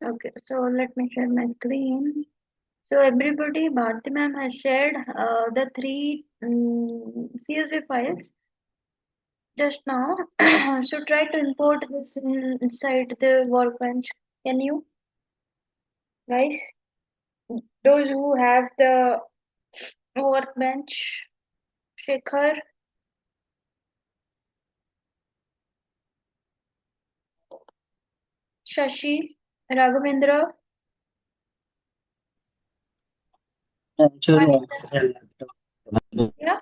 Okay, so let me share my screen. So everybody, Bharti ma'am has shared the three CSV files just now. So try to import this inside the workbench. Can you, guys? Those who have the workbench, Shekhar, Shashi, Raghavendra, Actually, Anita. Yeah,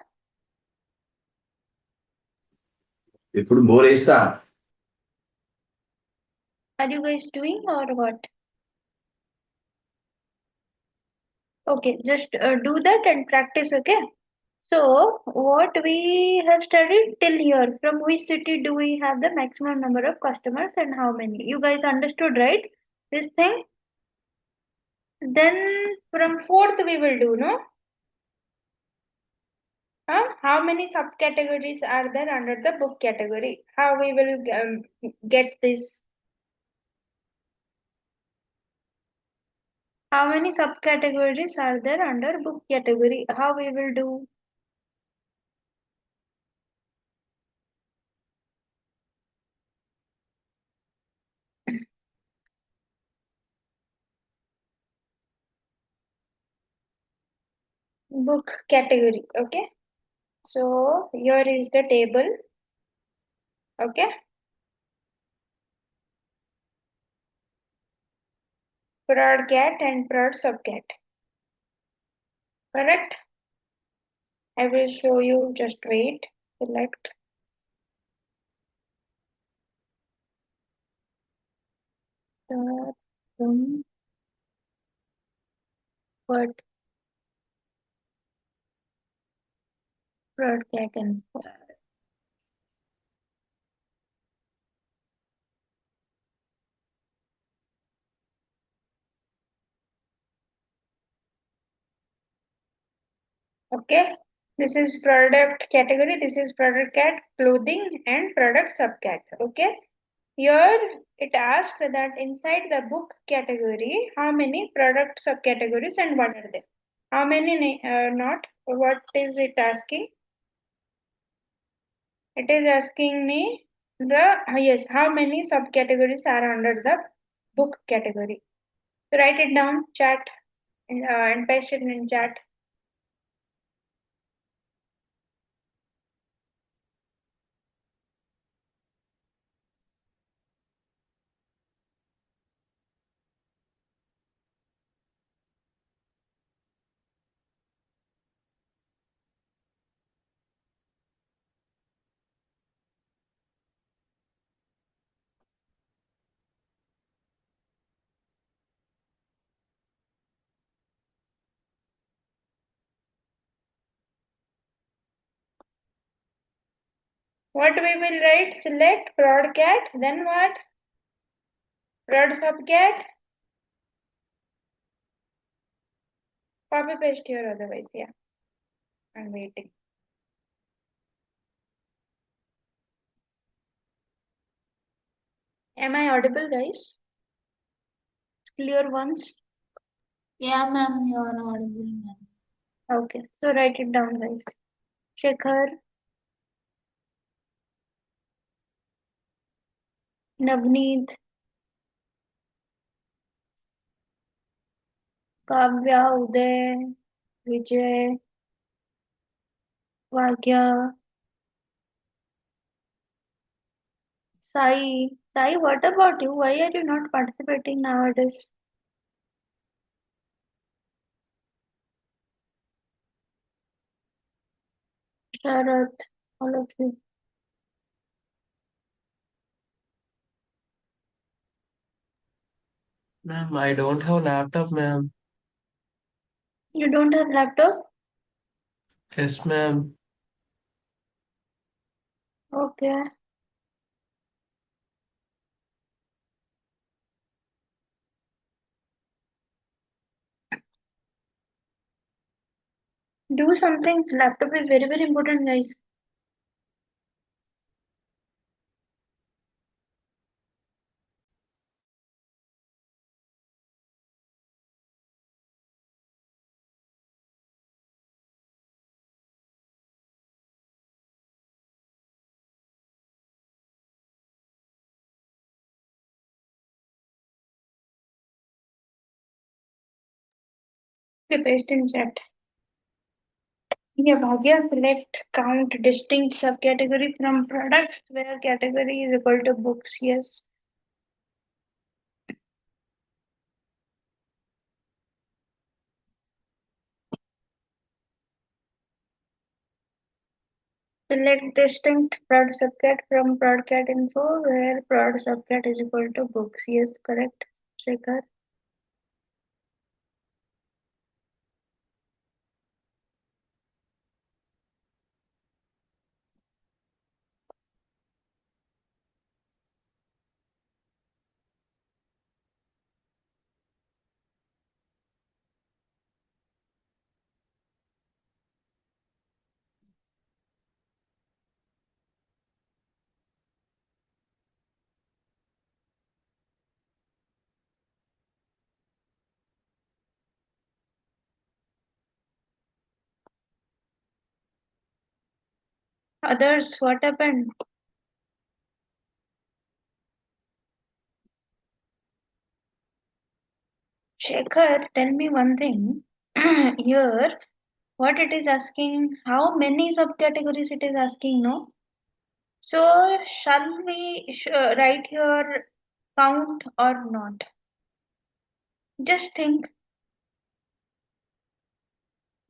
ఇప్పుడు bore వేస్తా are you guys doing or what? Okay, just do that and practice, okay? So, what we have studied till here, from which city do we have the maximum number of customers and how many? You guys understood, right? This thing? Then from fourth we will do, no? How many subcategories are there under the book category? How we will get this? How many subcategories are there under book category? How we will do? Book category, okay? So here is the table, okay? Prod cat and prod subcat, correct? I will show you, just wait. Select the what prod cat and okay. This is product category, this is product cat, clothing and product subcat, okay? Here it asks that inside the book category, how many product subcategories and what are they? How many not? What is it asking? It is asking me the yes, how many subcategories are under the book category. So write it down, chat, and paste it in chat. What we will write? Select prod cat, then what? Prod subcat. Copy paste here otherwise, yeah. I'm waiting. Am I audible, guys? Clear once? yeah, ma'am, you are audible, ma'am. Okay, so write it down, guys. Shekhar, Navneet, Kavya, Uday, Vijay, Bhagya, Sai. Sai, what about you? Why are you not participating nowadays? Sharath, all of you. Ma'am, I don't have laptop, ma'am. You don't have laptop? Yes, ma'am. Okay. Do something. Laptop is very, very important, guys. Okay, paste in chat. Yeah, Bhagya, select count distinct subcategory from products where category is equal to books. Yes. Select distinct product subcat from product info where product subcat is equal to books. Yes, correct, Shekhar. Others, what happened? Shekhar, tell me one thing. Here, what it is asking, how many subcategories it is asking, no? So, shall we write here count or not? Just think,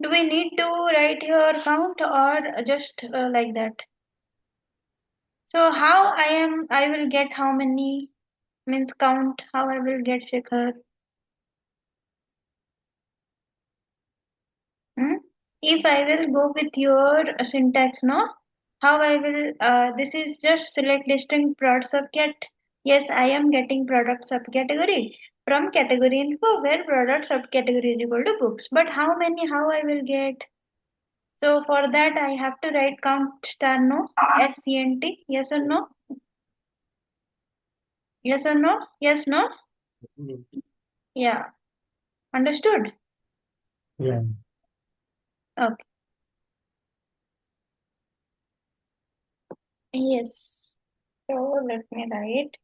do we need to write here count or just like that? So, how I will get how many means count, how I will get Shekhar? Hmm? If I will go with your syntax, no? How I will, this is just select distinct product subcat. Yes, I am getting product subcategory from category info where product subcategory is equal to books. But how many, how I will get? So for that, I have to write count star no, SCNT, yes or no? Yes or no? Yes, no? Yeah, understood? Yeah. Okay, yes. So let me write.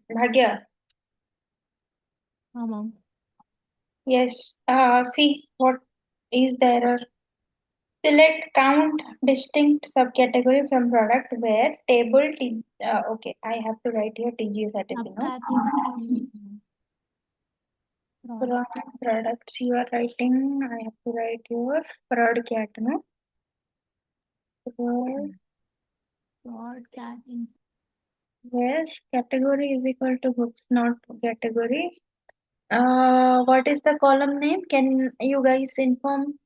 Bhagya. Mom. Yes, see what is the error. Select count distinct subcategory from product where table T. Okay, I have to write here TGSRTC, no? From products you are writing, I have to write your prod cat, no? Broadcast. Where category is equal to books, not category. What is the column name? Can you guys confirm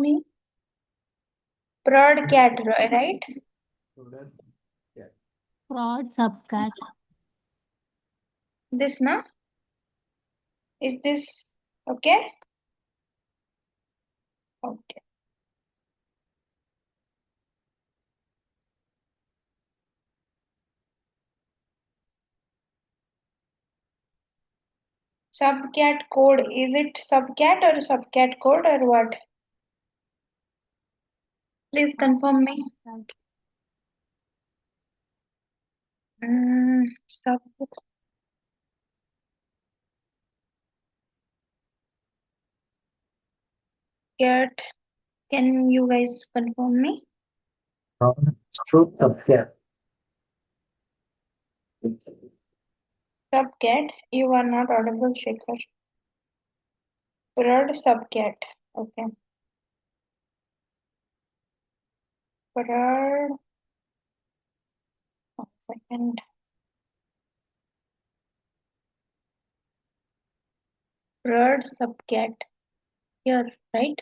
me? Prod cat, right? Fraud subcat. This, na? Is this okay? Okay. Subcat code. Is it subcat or subcat code or what? Please confirm me. Subcat. Can you guys confirm me? True subcat. Subcat. You are not audible, Shekhar. Prod subcat. Okay. Prod. 1 second. Prod subcat. Here, right?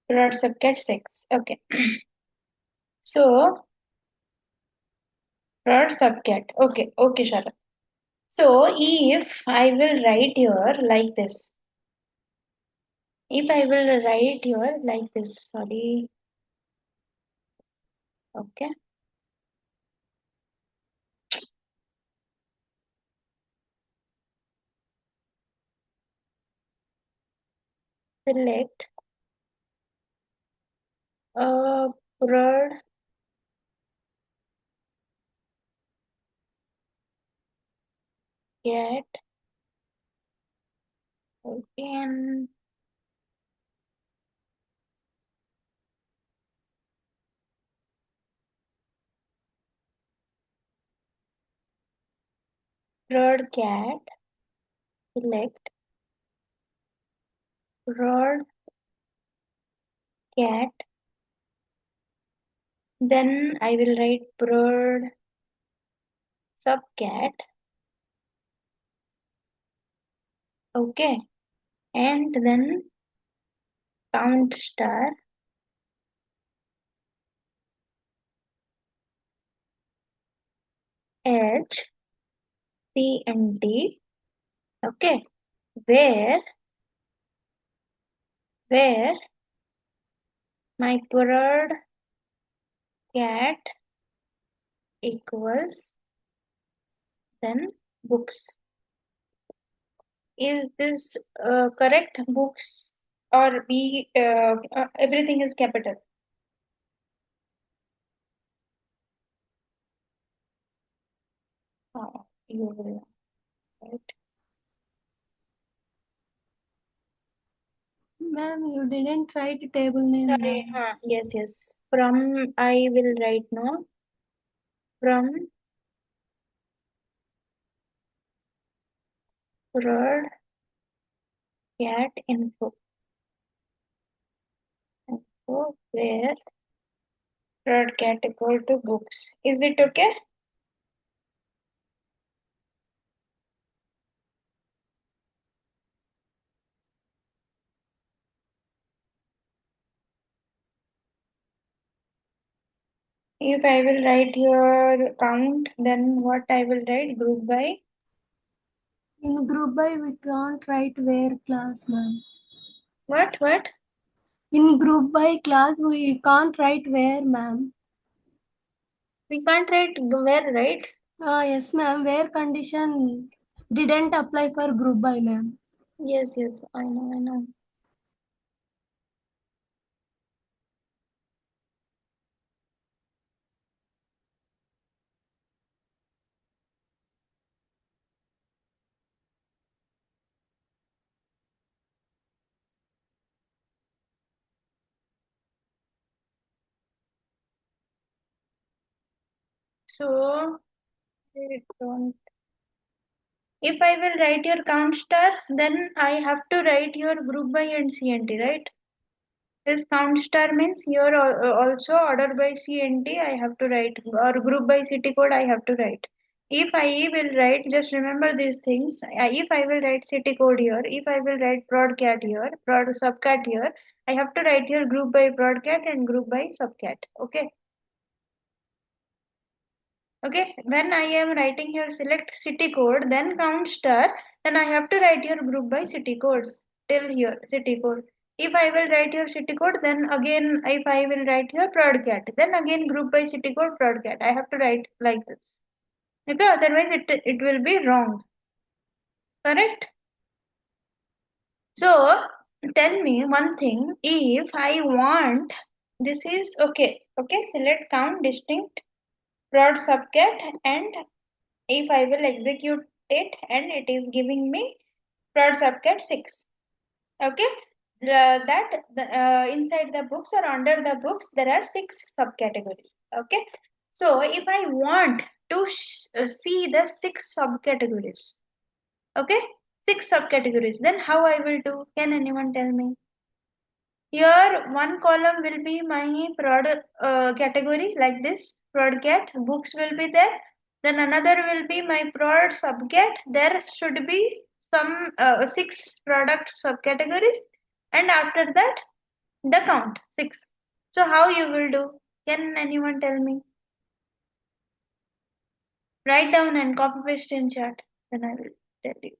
Prod subcat 6. Okay. So prod subcat. Okay, Sharat. So if I will write here like this, sorry, okay, select prod get again prod cat select prod cat, then I will write prod subcat, okay, and then count star h c and d, okay, where my prod cat equals then books. Is this correct? Books or B? Everything is capital. You will right. Ma'am, you didn't write table name, Sorry. ma'am. Yes. From I will write now. From prod cat info where prod cat equal to books. Is it okay? If I will write here count, then what I will write? Group by. In group by we can't write where class, ma'am. What? In group by class we can't write where, ma'am. We can't write where, right? Yes, ma'am. Where condition didn't apply for group by, ma'am. Yes, I know. So, I don't. If I will write your count star, then I have to write your group by and CNT, right? This count star means here also order by CNT I have to write, or group by city code I have to write. If I will write, just remember these things. If I will write city code here, if I will write broadcat here, broad subcat here, I have to write here group by broadcat and group by subcat. Okay. Okay, when I am writing here select city code, then count star, then I have to write your group by city code till here city code. If I will write your city code, then again if I will write here broadcat, then again group by city code broadcat. I have to write like this. Okay, otherwise it will be wrong. Correct? So tell me one thing. If I want, this is okay. Okay, select count distinct broad subcat, and if I will execute it and it is giving me prod subcat 6. Okay, inside the books or under the books there are 6 subcategories. Okay, so if I want to see the 6 subcategories, okay, 6 subcategories, then how I will do? Can anyone tell me? Here one column will be my prod category like this, prod cat, books will be there. Then another will be my prod subcat. There should be some 6 product subcategories, and after that the count 6. So how you will do? Can anyone tell me? Write down and copy paste in chat. Then I will tell you.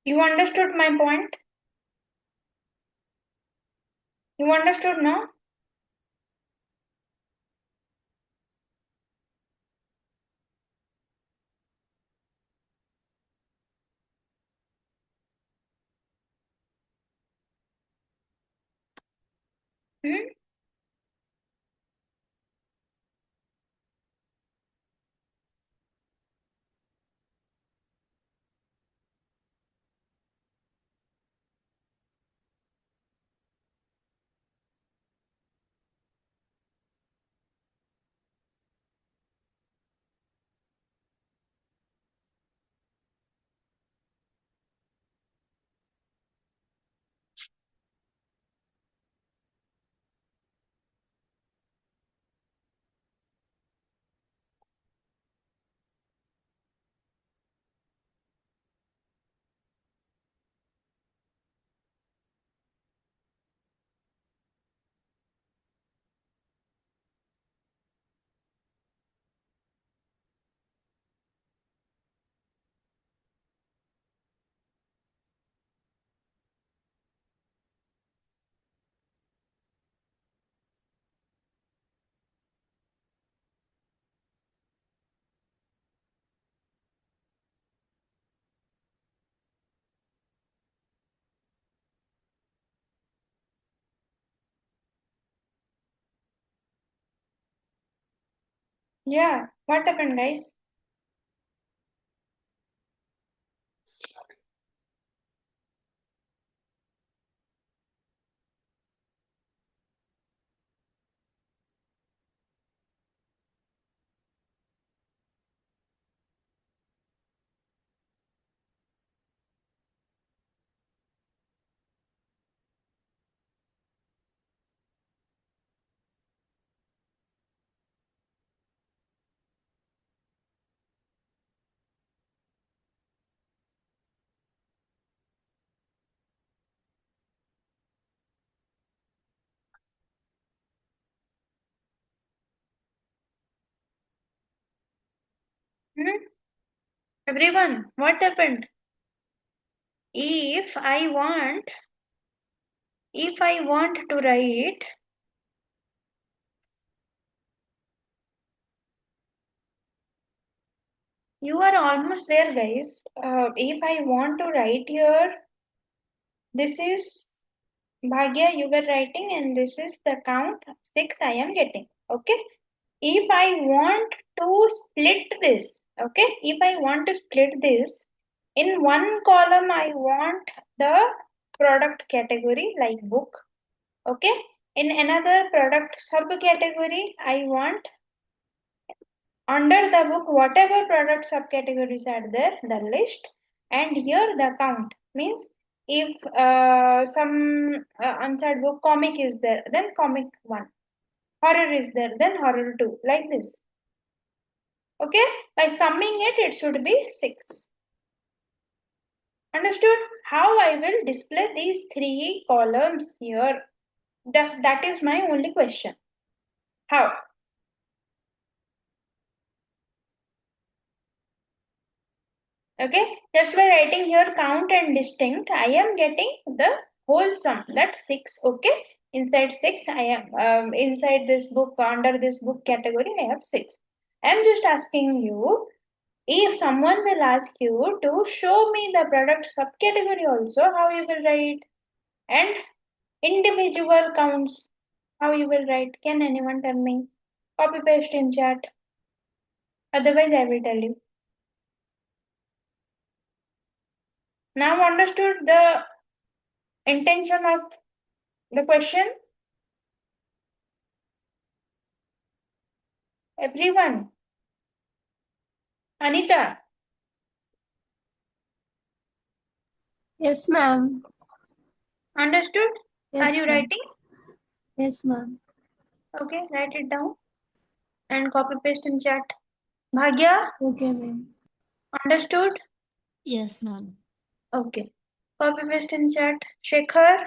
You understood my point? You understood, no? Hmm? Yeah. What happened, guys? Hmm? Everyone, what happened? If I want to write, you are almost there, guys. If I want to write here, this is Bhagya, you were writing, and this is the count 6 I am getting. Okay. If I want to split this, okay, if I want to split this, in one column I want the product category like book, okay. In another product subcategory, I want under the book whatever product subcategories are there, the list, and here the count means if some unsaid book comic is there, then comic 1, horror is there, then horror 2, like this. Okay, by summing it, it should be 6. Understood? How I will display these 3 columns here? That is my only question. How? Okay, just by writing here count and distinct, I am getting the whole sum. That's 6. Okay, inside 6, I am inside this book, under this book category, I have 6. I am just asking you, if someone will ask you to show me the product subcategory also, how you will write, and individual counts, how you will write. Can anyone tell me? Copy paste in chat. Otherwise, I will tell you. Now understood the intention of the question? Everyone. Anita, Yes, ma'am. understood? Are Yes, you ma'am. writing? Yes, ma'am. Okay, write it down and copy paste in chat. Bhagya, Okay, ma'am. understood? Yes, ma'am. Okay. Copy paste in chat. Shekhar,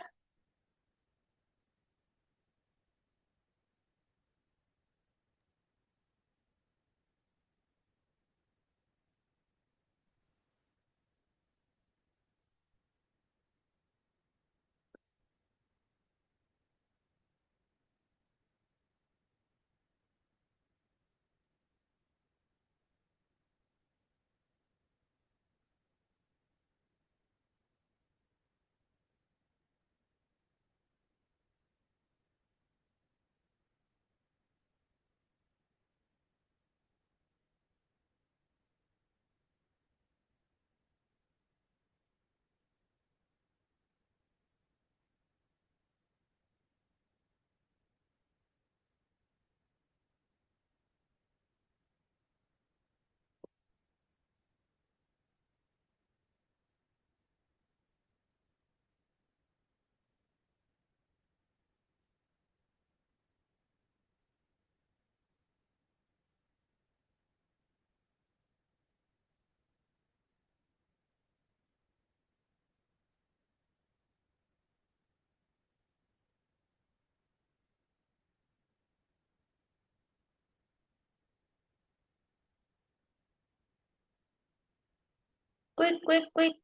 quick, quick, quick.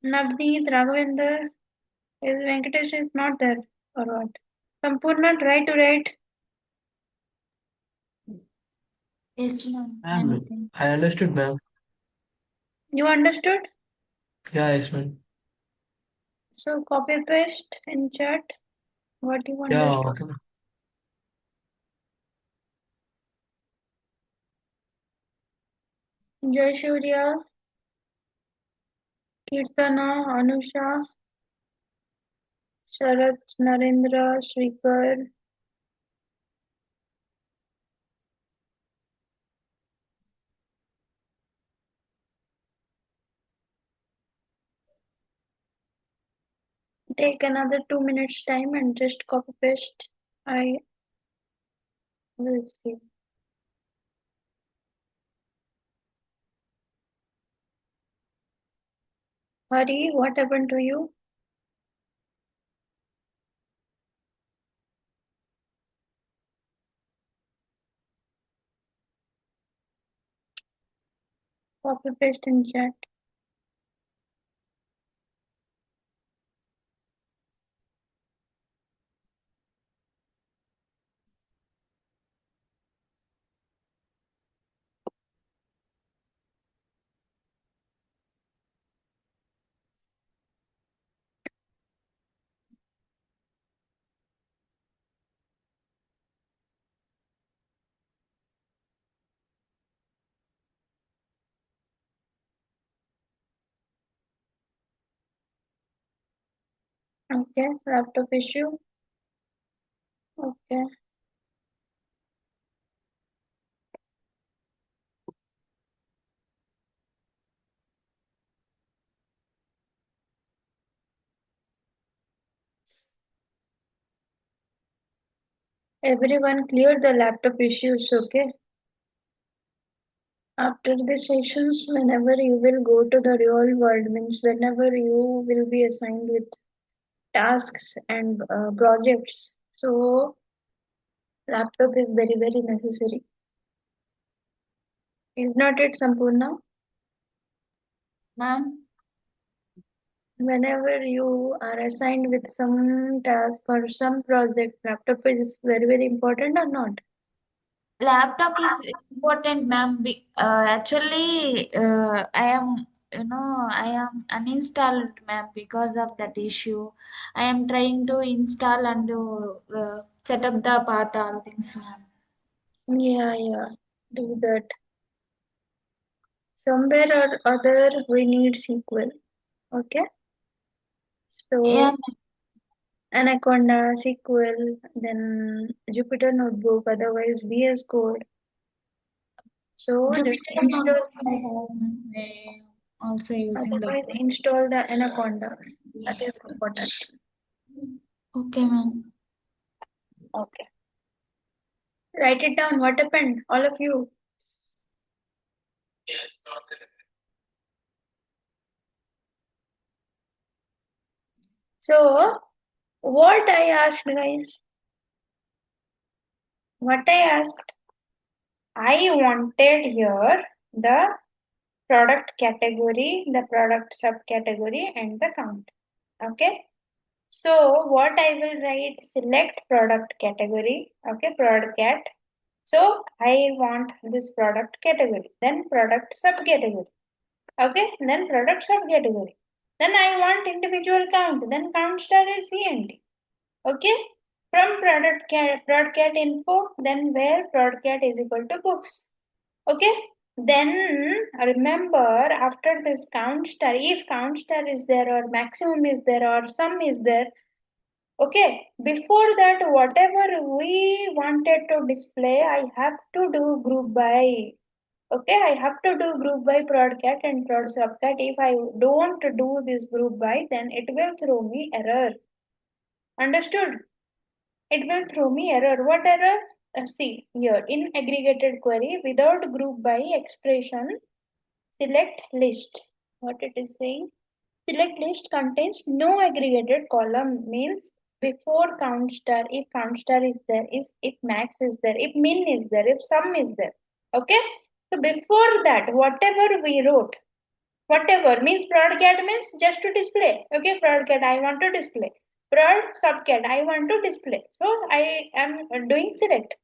Navneet, Raghavinder, is Venkatesh is not there or what? Sampurna, try to write. Yes, ma'am. Ma'am, I understood, ma'am. You understood? Yeah, yes, ma'am. So copy paste in chat what you Yeah, understood. okay. Jai Surya, Kirtana, Anusha, Sharat, Narendra, Shrikar, take another 2 minutes time and just copy paste. I will see. Hari, what happened to you? Copy paste in chat. Okay, laptop issue. Okay. Everyone clear the laptop issues, okay? After the sessions, whenever you will go to the real world, means whenever you will be assigned with tasks and projects. So laptop is very very necessary. Is not it, Sampurna? Ma'am, Whenever you are assigned with some task or some project, laptop is very very important or not? laptop is important, ma'am. Actually, I am uninstalled, ma'am, because of that issue. I am trying to install and set up the path, all things, ma'am. Yeah, do that. Somewhere or other we need SQL. Okay, Yeah, so Anaconda, SQL, then Jupyter Notebook, otherwise VS Code. So just Jupyter install, Notebook I have, ma'am. I also using that. otherwise install the Anaconda. That is important. Okay, ma'am. Okay. Write it down. What happened? All of you. So, what I asked, guys? What I asked? I wanted here the product category, the product subcategory, and the count. Okay. So, what I will write? Select product category. Okay, product cat. So, I want this product category. Then product subcategory. Okay, then product subcategory. Then I want individual count. Then count star is CNT. Okay, from product cat info, then where product cat is equal to books. Okay, then remember after this count star, if count star is there or maximum is there or sum is there, okay, before that whatever we wanted to display, I have to do group by. Okay, I have to do group by prod cat and prod subcat. If I don't do this group by, then it will throw me error. Understood? It will throw me error. What error? See here in aggregated query without group by expression, select list. What it is saying? Select list contains no aggregated column means before count star, if count star is there, if max is there, if min is there, if sum is there. Okay? So before that, whatever we wrote, whatever means prod cat means just to display. Okay, prod cat I want to display. Prod subcat I want to display. So I am doing select.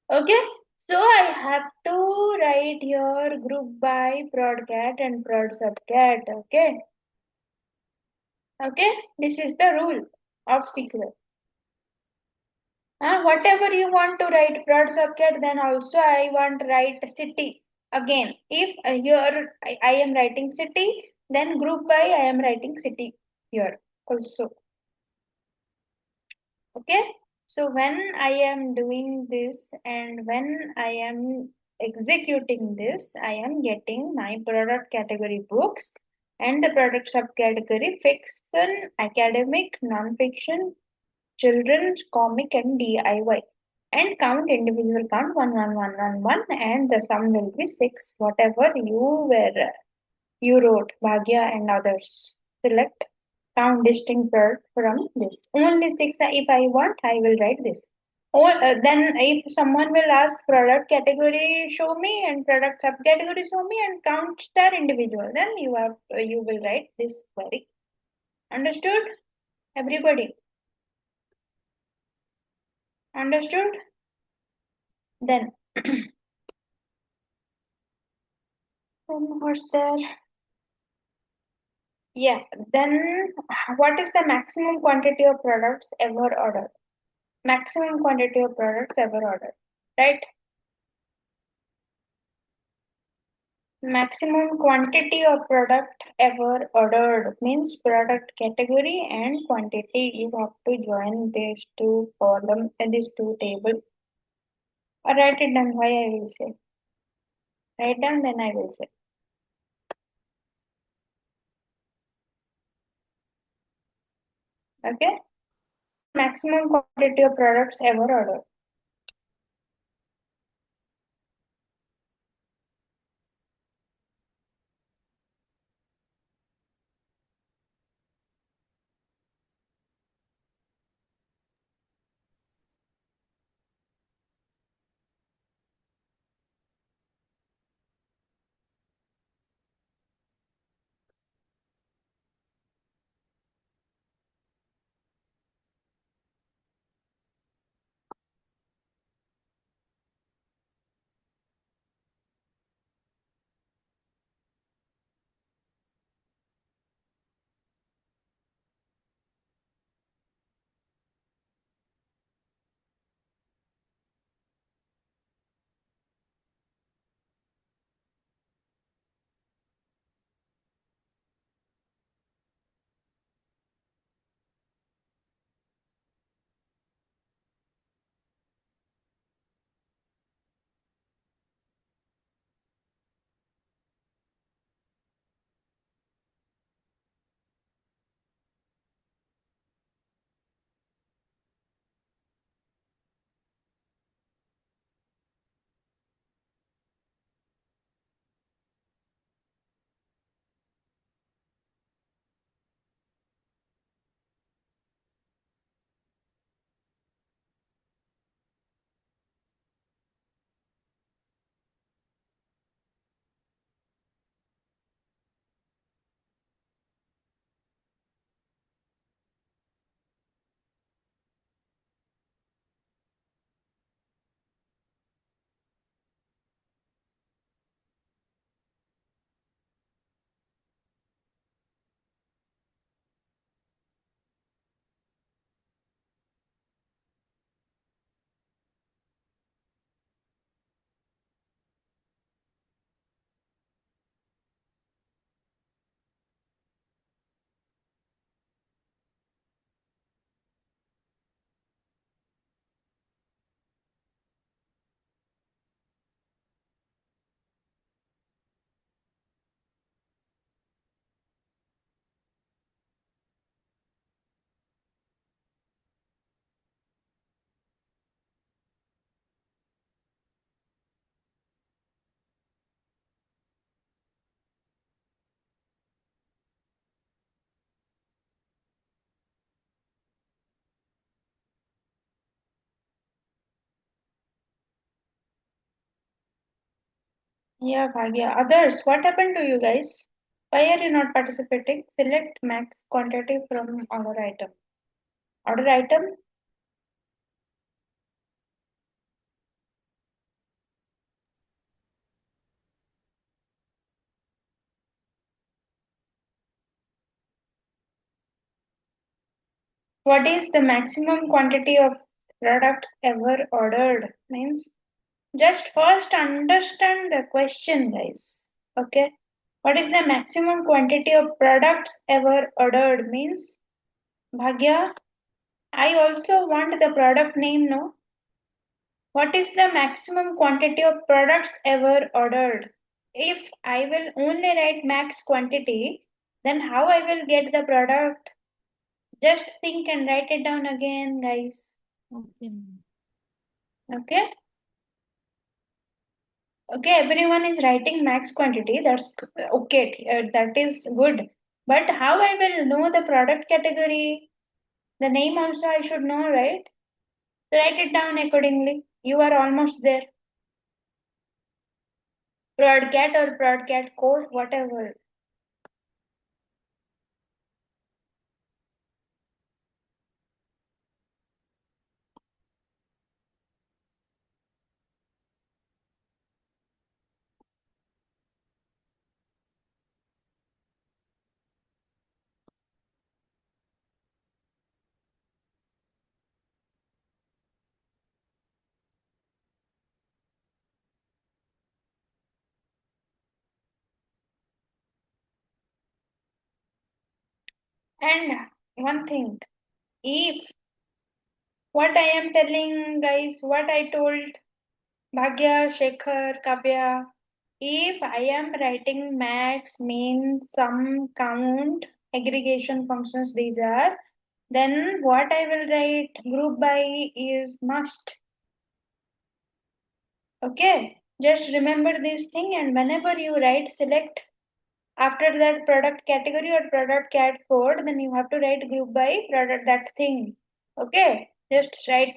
Okay, so I have to write here group by prod cat and prod subcat. Okay, okay, this is the rule of SQL. Whatever you want to write prod subcat, then also I want write city. Again, if here I am writing city, then group by I am writing city here also. Okay, so when I am doing this and when I am executing this, I am getting my product category books and the product subcategory fiction, academic, non-fiction, children's, comic, and DIY. And count individual count 11111 and the sum will be 6, whatever you wrote, Bhagya and others. Select count distinct word from this. Only 6 if I want, I will write this. Or then if someone will ask product category show me and product subcategory show me and count star individual, then you will write this query. Understood? Everybody? Understood? Then what's there? Yeah, then what is the maximum quantity of products ever ordered? Maximum quantity of products ever ordered, right? Maximum quantity of product ever ordered means product category and quantity. You have to join these two column and these two table. Or write it down. Why I will say. Write down, then I will say. Okay. Maximum quantity of products ever ordered. Yeah, Bhagya. Others, what happened to you guys? Why are you not participating? Select max quantity from order item. Order item? What is the maximum quantity of products ever ordered? Means just first understand the question, guys. Okay. What is the maximum quantity of products ever ordered? Means Bhagya, I also want the product name, no? What is the maximum quantity of products ever ordered? If I will only write max quantity, then how I will get the product? Just think and write it down again, guys. Okay. Okay? Okay, everyone is writing max quantity. That's okay. That is good. But how I will know the product category? The name also I should know, right? So write it down accordingly. You are almost there. Broadcat or broadcat code, whatever. And one thing, if what I am telling, guys, what I told Bhagya, Shekhar, Kavya, if I am writing max, min, sum, count, aggregation functions, these are, then what I will write group by is must. Okay, just remember this thing, and whenever you write select after that product category or product cat code, then you have to write group by product that thing. Okay, just write,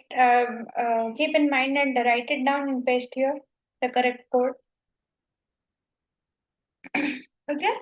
keep in mind and write it down and paste here the correct code. Okay.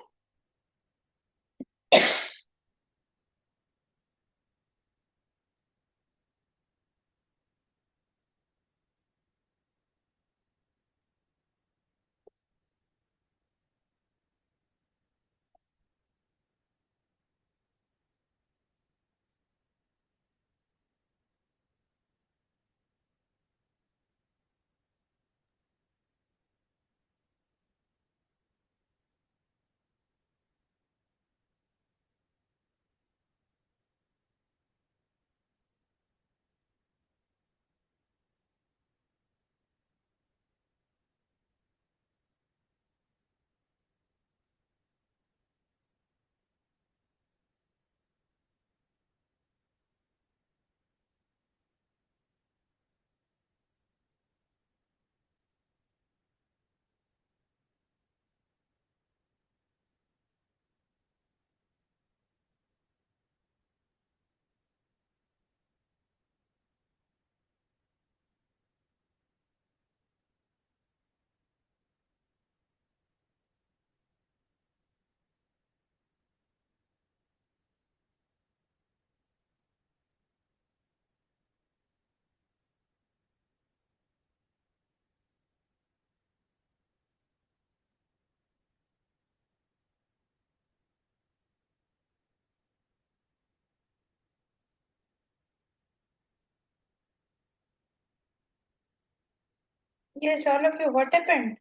Yes, all of you, what happened?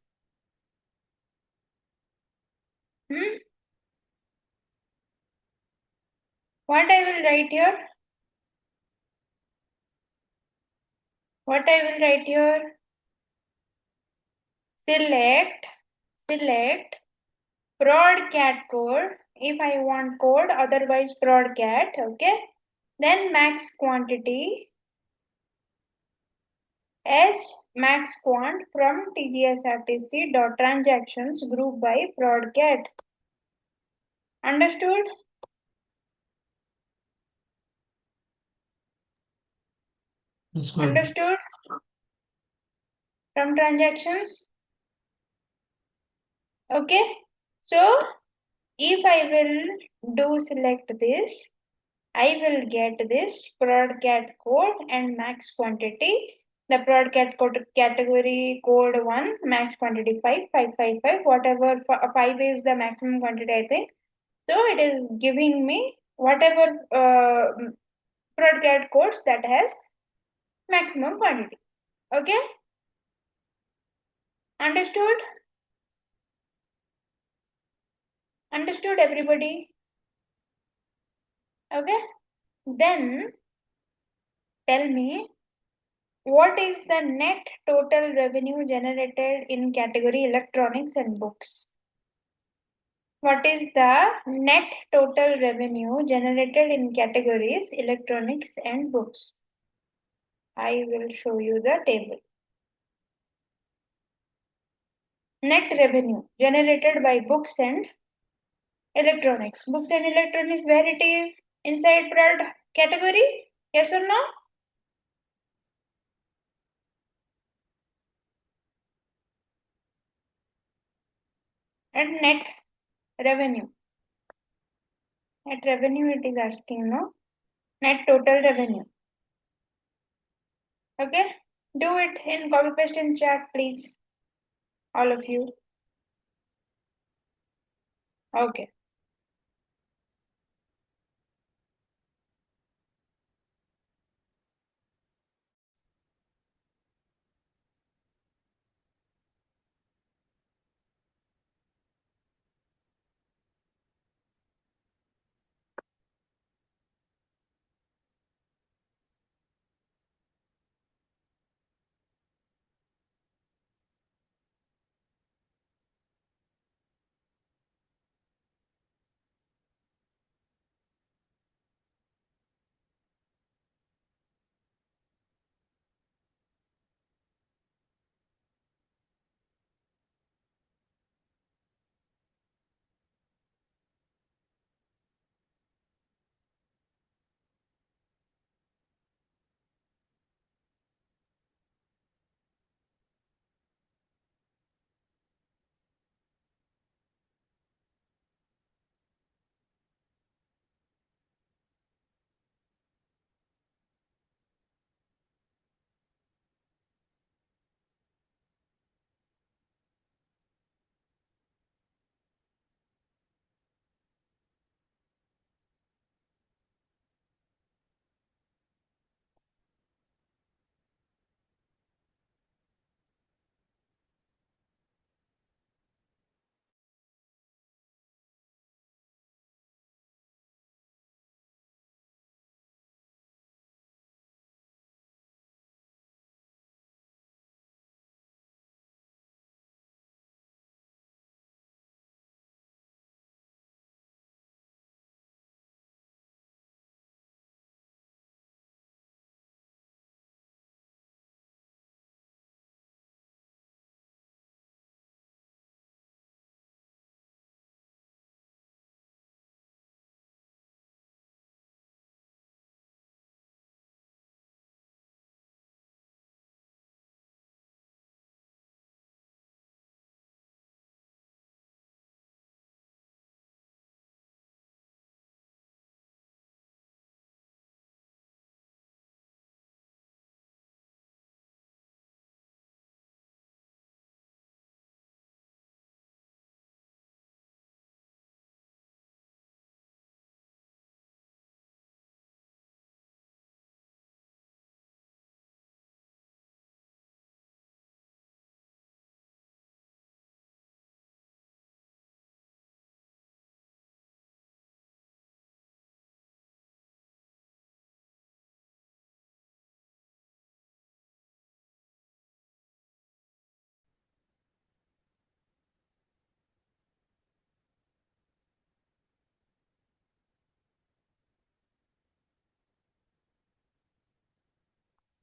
Hmm? What I will write here? What I will write here? Select, select broadcat code. If I want code, otherwise broadcat, okay? Then max quantity S max quant from TGSRTC dot transactions group by broadcat. Understood? That's good. Understood? From transactions? Okay, so if I will do select this, I will get this product code and max quantity. The product code category code 1, max quantity 5, 555, whatever 5 is the maximum quantity, I think. So it is giving me whatever product codes that has maximum quantity. Okay, understood? Understood, everybody? Okay, then tell me, what is the net total revenue generated in category electronics and books? What is the net total revenue generated in categories electronics and books? I will show you the table. Net revenue generated by books and electronics. Books and electronics, where it is inside product category? Yes or no? And net revenue. Net revenue it is asking, no? Net total revenue. Okay? Do it in copy paste in chat, please. All of you. Okay.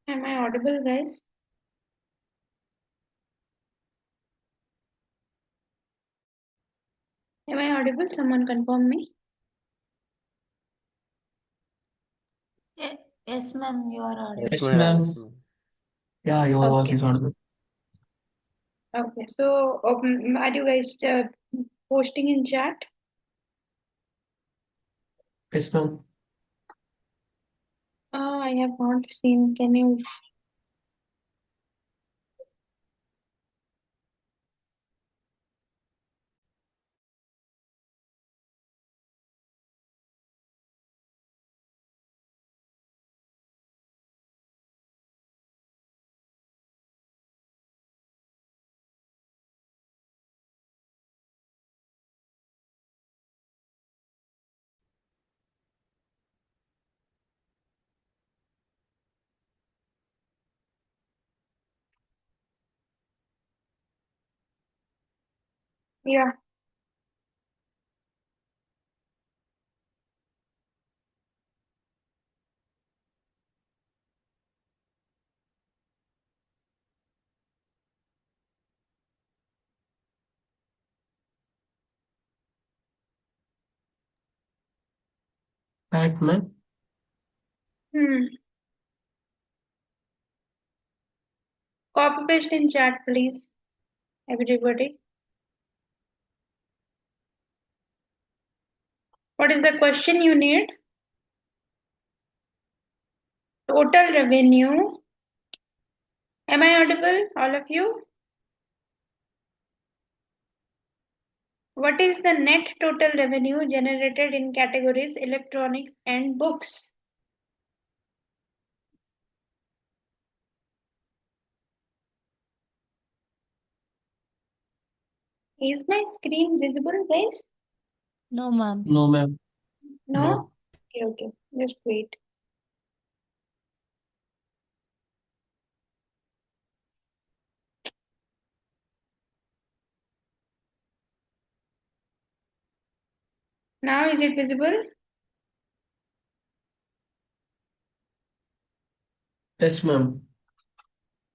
Am I audible, guys? Am I audible? Someone confirm me. Yes, ma'am, you are audible. Yes, ma'am. Yeah, your voice Okay. is audible. Okay, so are you guys posting in chat? Yes, ma'am. I have not seen. Can you? Yeah. Right, ma'am. Copy paste in chat, please, everybody. What is the question you need? Total revenue. Am I audible, all of you? What is the net total revenue generated in categories electronics and books? Is my screen visible, guys? No, ma'am. No, ma'am. No? No. Okay. Just wait. Now is it visible? Yes, ma'am.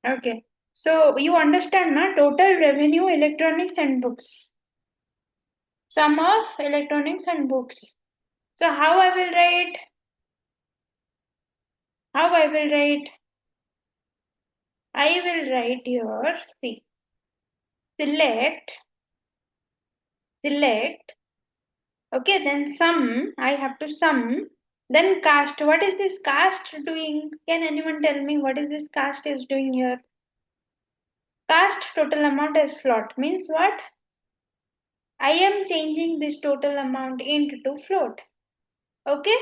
Okay. So you understand, na? Total revenue, electronics and books. Sum of electronics and books. So how I will write? How I will write? I will write here, see, select, okay, then sum, I have to sum, then cast. What is this cast doing? Can anyone tell me what is this cast is doing here? Cast total amount as float means what? I am changing this total amount into float. Okay?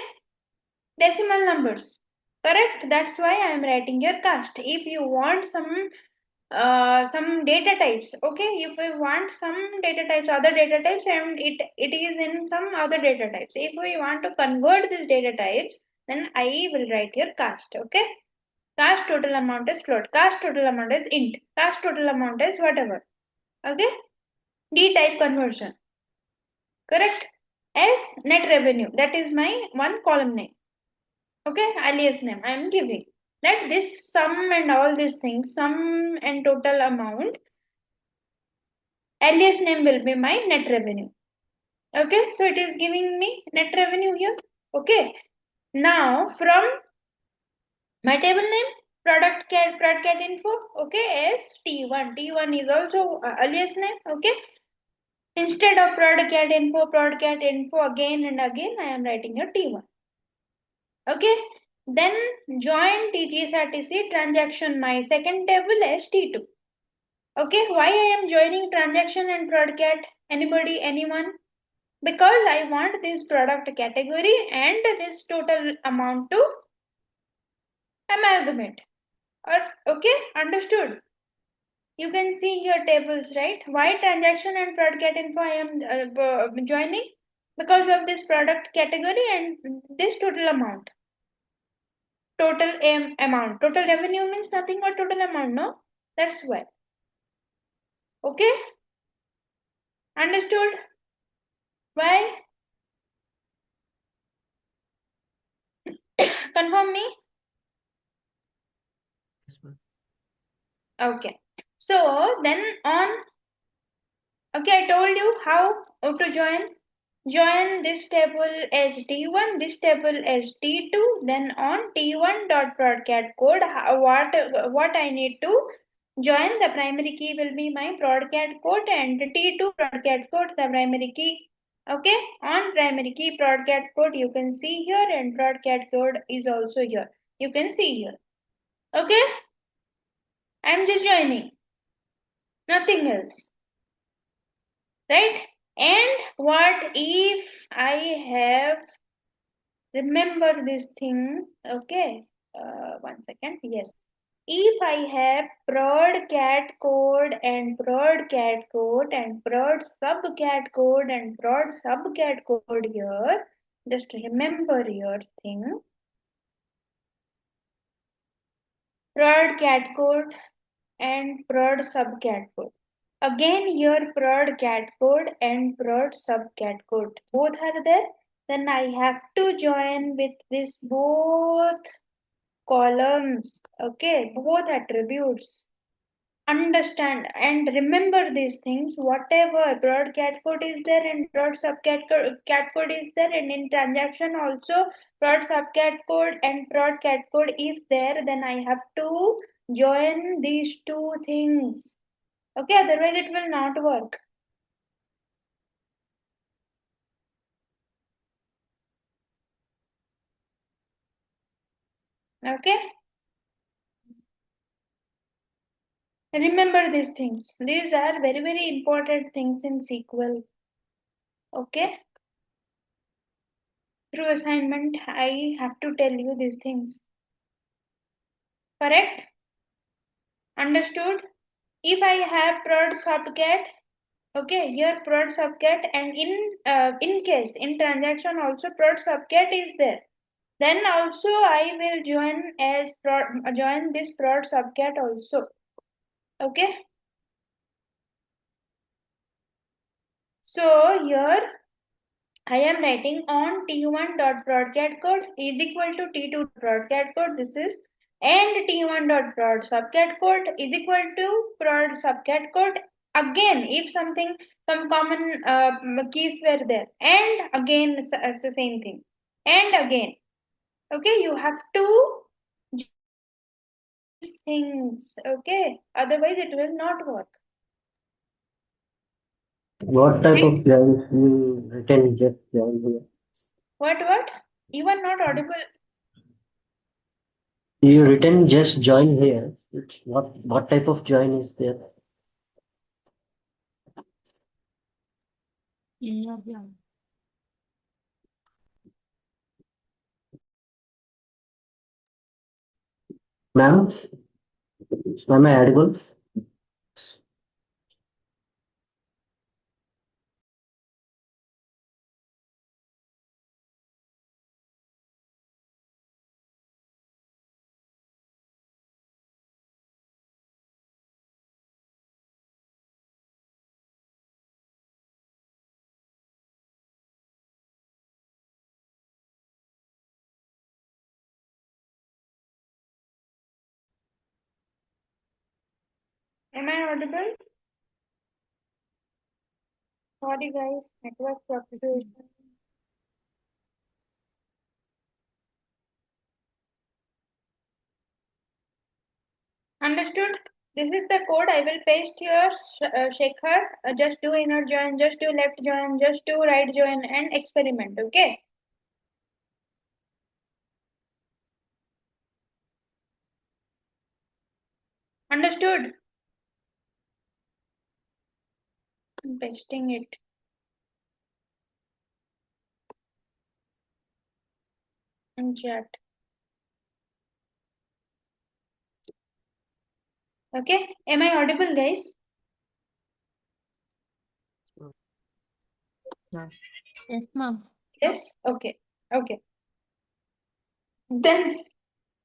Decimal numbers. Correct? That's why I am writing here cast. If you want some data types, okay, if we want some data types, other data types, and it is in some other data types, if we want to convert these data types, then I will write here cast. Okay, cast total amount is float, cast total amount is int, cast total amount is whatever. Okay, D type conversion. Correct. As net revenue, that is my one column name. Okay, alias name I am giving. That this sum and all these things, sum and total amount, alias name will be my net revenue. Okay, so it is giving me net revenue here. Okay, now from my table name, product cat info, okay, as T1. T1 is also alias name. Okay, instead of product cat info again and again, I am writing here T1. Okay, then join TGSRTC transaction, my second table as T2. Okay, why I am joining transaction and product? Anybody, anyone? Because I want this product category and this total amount to amalgamate. Or okay, understood? You can see here tables, right? Why transaction and product info I am joining? Because of this product category and this total amount. Total amount. Total revenue means nothing but total amount, no? That's why. Okay? Understood? Why? Confirm me? Yes, ma'am. Okay. So then on, okay, I told you how to join. Join this table as T1, this table as T2, then on T1 dot broadcast code, what I need to join, the primary key will be my broadcast code, and T2 broadcast code, the primary key. Okay, on primary key broadcast code you can see here, and broadcast code is also here. You can see here. Okay, I'm just joining, nothing else, right? And what if I have, remember this thing, okay? 1 second, yes. If I have prod cat code and prod cat code and prod subcat code and prod subcat code here, just remember your thing. Prod cat code and prod subcat code. Again here prod cat code and prod subcat code. Both are there. Then I have to join with this both columns. Okay, both attributes. Understand and remember these things. Whatever broad cat code is there and broad subcat cat code is there, and in transaction also broad subcat code and broad cat code if there, then I have to join these two things. Okay, otherwise it will not work. Okay, remember these things. These are very, very important things in SQL. Okay, through assignment I have to tell you these things. Correct? Understood? If I have prod subcat, okay, here prod subcat, and in case in transaction also prod subcat is there, then also I will join as join this prod subcat also. Okay, so here I am writing on T1 dot broadcat code is equal to T2 broadcat code. This is, and T1 dot prod subcat code is equal to prod subcat code. Again, if something, some common keys were there, and again it's the same thing, and again. Okay, you have to do these things. Okay, otherwise it will not work. What type of joins you written just join here? What? You are not audible. You written just join here. It's what type of join is there? Ma'am, am I audible? Am I audible? Sorry guys, network fluctuation. Understood? This is the code I will paste here, Shekhar. Just do inner join, just do left join, just do right join and experiment, okay? Understood? I'm pasting it. In chat. Okay, am I audible guys? Yes, ma'am. Yes, okay, okay. Then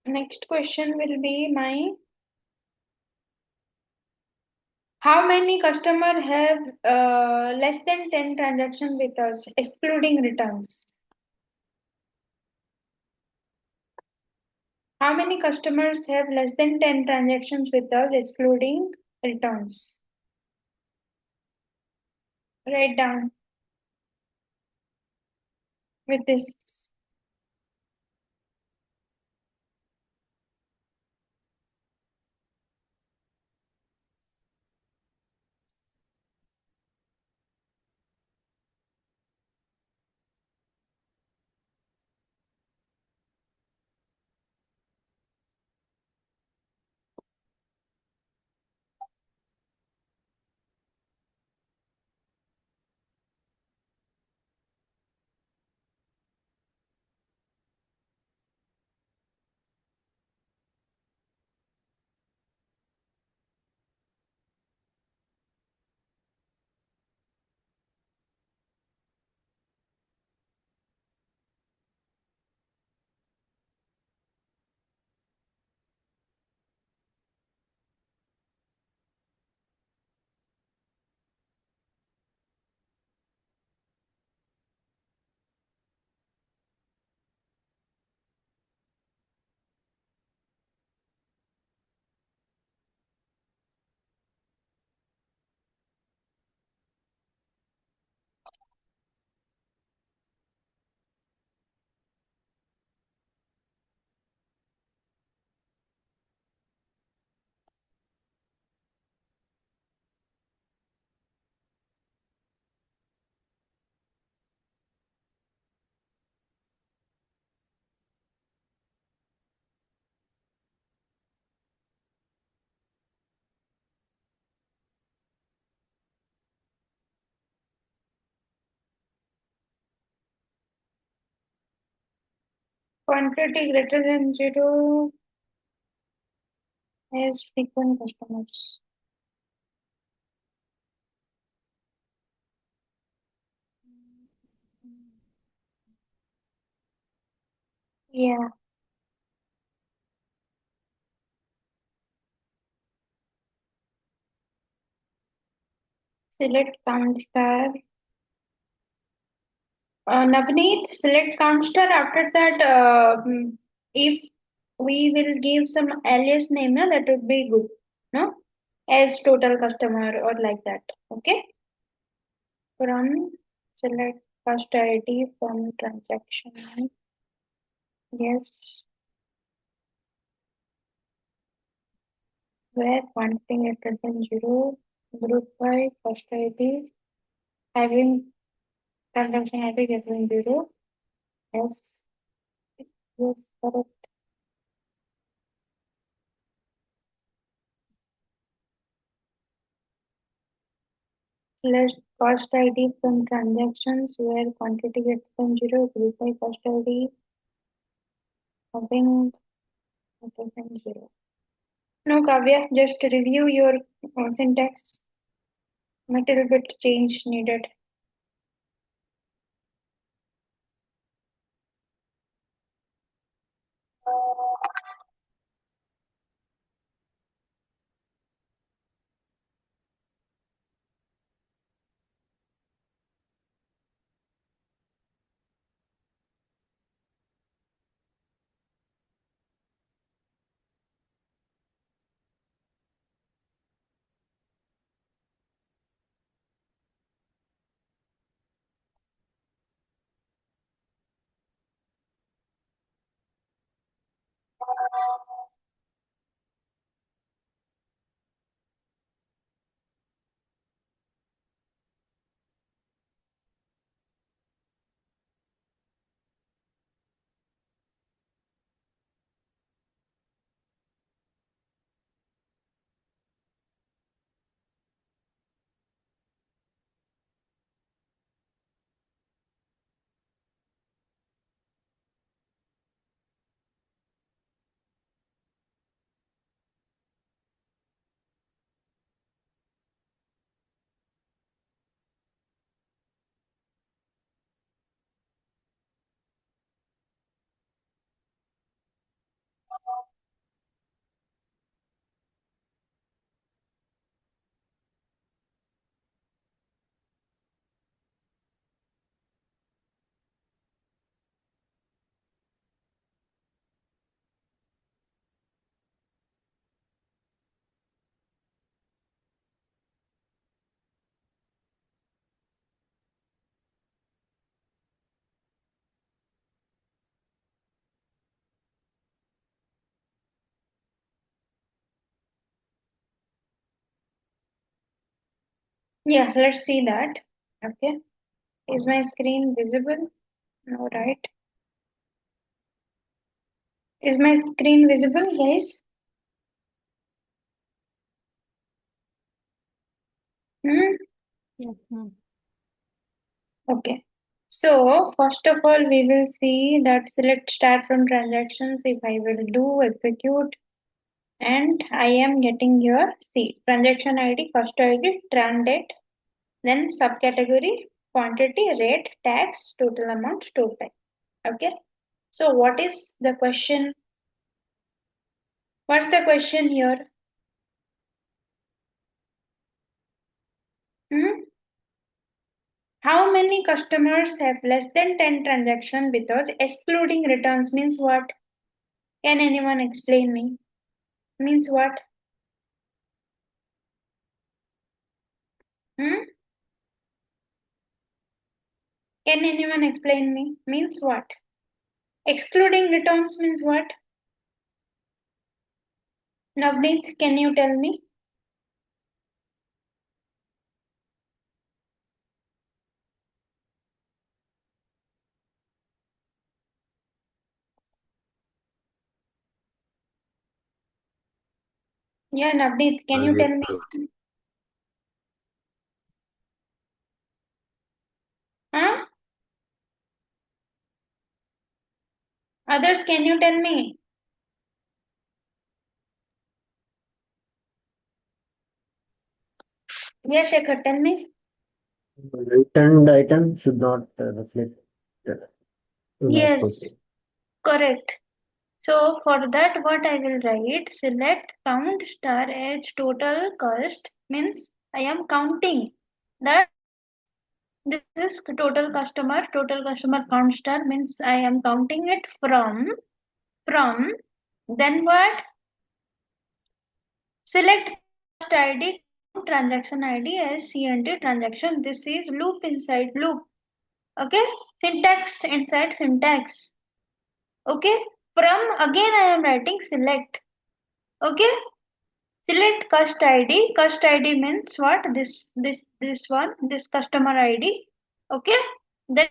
next question will be my, how many customer have less than 10 transactions with us excluding returns? How many customers have less than 10 transactions with us excluding returns? Write down with this. Quantity greater than 0 has frequent customers. Yeah. Select count star. Navneet, select count star. After that, if we will give some alias name, na, that would be good. No? As total customer or like that. Okay? From select first ID from transaction. Yes. Where quantity greater than 0. Group by first ID. Having transaction ID greater than 0. Yes. Yes, correct. Select cost ID from transactions where quantity greater than 0. Group by cost ID having greater than 0. No, Kavya, just review your syntax. Little bit change needed. Yeah, let's see that. Okay. Is my screen visible? No, right? Is my screen visible, guys? Hmm? Yes, ma'am. Okay. So, first of all, we will see that select start from transactions. If I will do execute, and I am getting your see transaction ID, first ID, tran date, then subcategory, quantity, rate, tax, total amount, store type. Okay. So, what is the question? What's the question here? Hmm? How many customers have less than 10 transactions without excluding returns means what? Can anyone explain me? Means what? Hmm? Can anyone explain me? Means what? Excluding returns means what? Navneet, can you tell me? Yeah, Navneet, can you tell me? Huh? Others, can you tell me? Yes, Shekhar, tell me. Returned item should not reflect Yes, output. correct. So for that, what I will write, select count star as total cost means I am counting that this is total customer count star means I am counting it from then what? Select cost ID, count transaction ID as CNT transaction. This is loop inside loop. Okay, syntax inside syntax. Okay, from again I am writing select. Okay, select cost ID. Cost ID means what? This one, this customer ID. Okay, then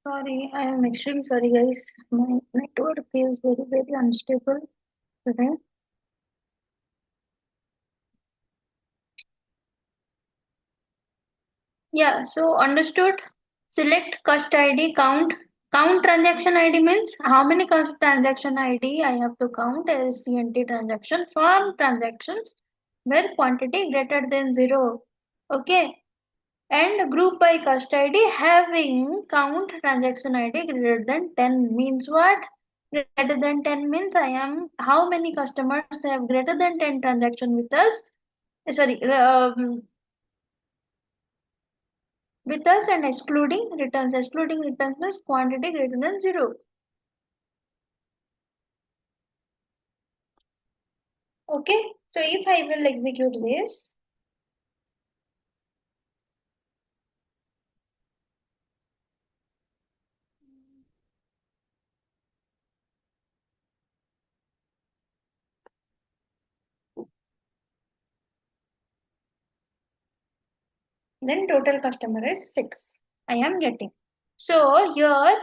sorry, I am extremely sorry, guys. My network is very unstable today. Yeah, so understood. Select cost ID, count transaction ID means how many transaction ID I have to count as CNT transaction from transactions where quantity greater than 0. Okay, and group by cost ID having count transaction ID greater than 10 means what? Greater than 10 means I am how many customers have greater than 10 transaction with us? Sorry, with us and excluding returns. Excluding returns means quantity greater than 0. Okay, so if I will execute this, then total customer is 6. I am getting. So here,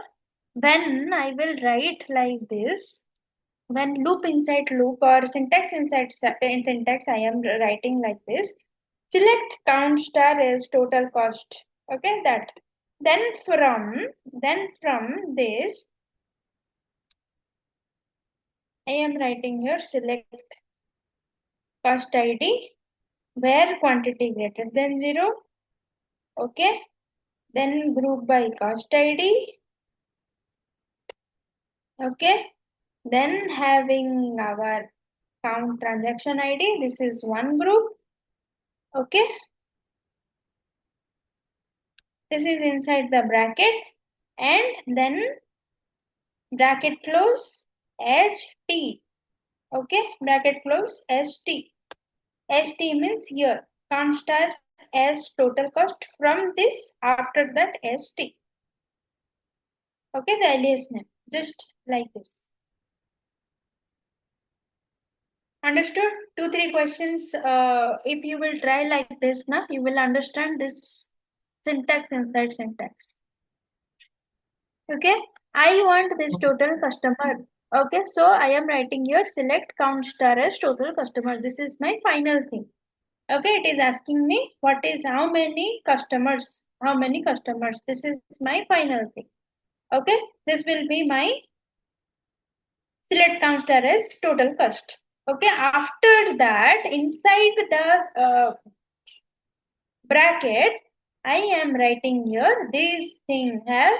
when I will write like this, when loop inside loop or syntax inside in syntax, I am writing like this. Select count star as total cost. Okay, that. Then from this, I am writing here select cost ID where quantity greater than 0. Okay, then group by cost ID. Okay, then having our count transaction ID. This is one group. Okay, this is inside the bracket and then bracket close HT. Okay, bracket close HT. HT means here count star as total cost from this after that ST. Okay, the alias name just like this. Understood? 2-3 questions. If you will try like this now, you will understand this syntax inside syntax. Okay, I want this total customer. Okay, so I am writing here select count star as total customer. This is my final thing. Okay, it is asking me what is how many customers. This is my final thing. Okay, this will be my select count star as total cost. Okay, after that inside the bracket I am writing here this thing have